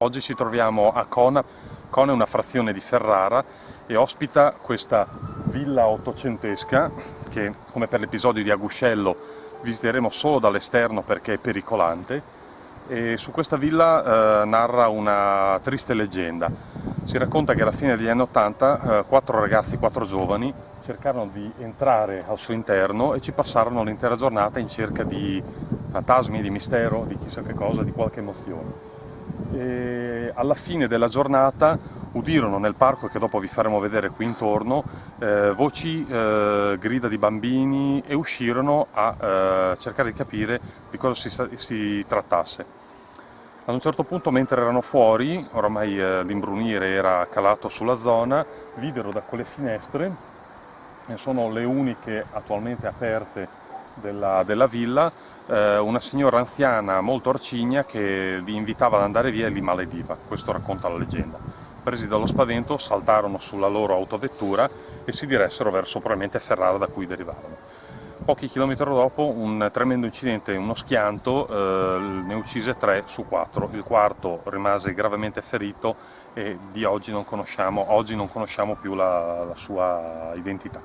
Oggi ci troviamo a Cona. Cona è una frazione di Ferrara e ospita questa villa ottocentesca che, come per l'episodio di Aguscello, visiteremo solo dall'esterno perché è pericolante. E su questa villa narra una triste leggenda. Si racconta che alla fine degli anni '80 quattro ragazzi, quattro giovani, cercarono di entrare al suo interno e ci passarono l'intera giornata in cerca di fantasmi, di mistero, di chissà che cosa, di qualche emozione. E alla fine della giornata udirono nel parco, che dopo vi faremo vedere qui intorno, voci, grida di bambini, e uscirono a cercare di capire di cosa si trattasse. Ad un certo punto, mentre erano fuori, oramai l'imbrunire era calato sulla zona, videro da quelle finestre, e sono le uniche attualmente aperte della villa, una signora anziana molto arcigna che li invitava ad andare via e li malediva. Questo racconta la leggenda. Presi dallo spavento, saltarono sulla loro autovettura e si diressero verso probabilmente Ferrara, da cui derivavano. Pochi chilometri dopo un tremendo incidente, uno schianto, ne uccise 3 su 4, il quarto rimase gravemente ferito e oggi non conosciamo più la sua identità.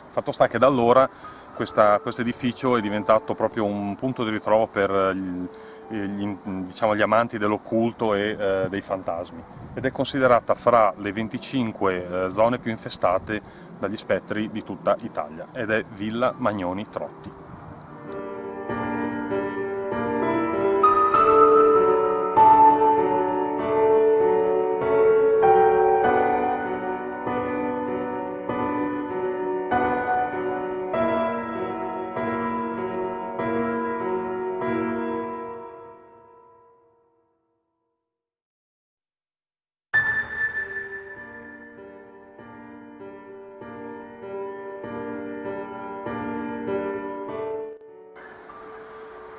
Fatto sta che da allora questo edificio è diventato proprio un punto di ritrovo per gli amanti dell'occulto e dei fantasmi, ed è considerata fra le 25 zone più infestate dagli spettri di tutta Italia, ed è Villa Magnoni Trotti.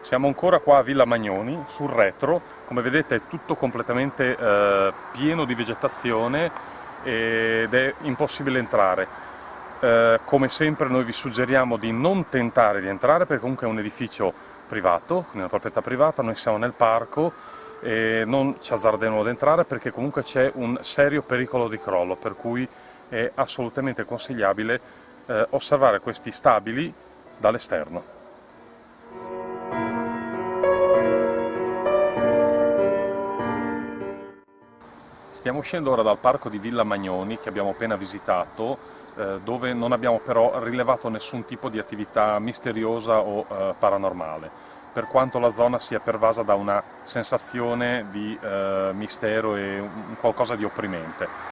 Siamo ancora qua a Villa Magnoni, sul retro. Come vedete è tutto completamente pieno di vegetazione ed è impossibile entrare. Come sempre noi vi suggeriamo di non tentare di entrare, perché comunque è un edificio privato, nella proprietà privata. Noi siamo nel parco e non ci azzarderemo ad entrare perché comunque c'è un serio pericolo di crollo, per cui è assolutamente consigliabile osservare questi stabili dall'esterno. Stiamo uscendo ora dal parco di Villa Magnoni, che abbiamo appena visitato, dove non abbiamo però rilevato nessun tipo di attività misteriosa o paranormale, per quanto la zona sia pervasa da una sensazione di mistero e qualcosa di opprimente.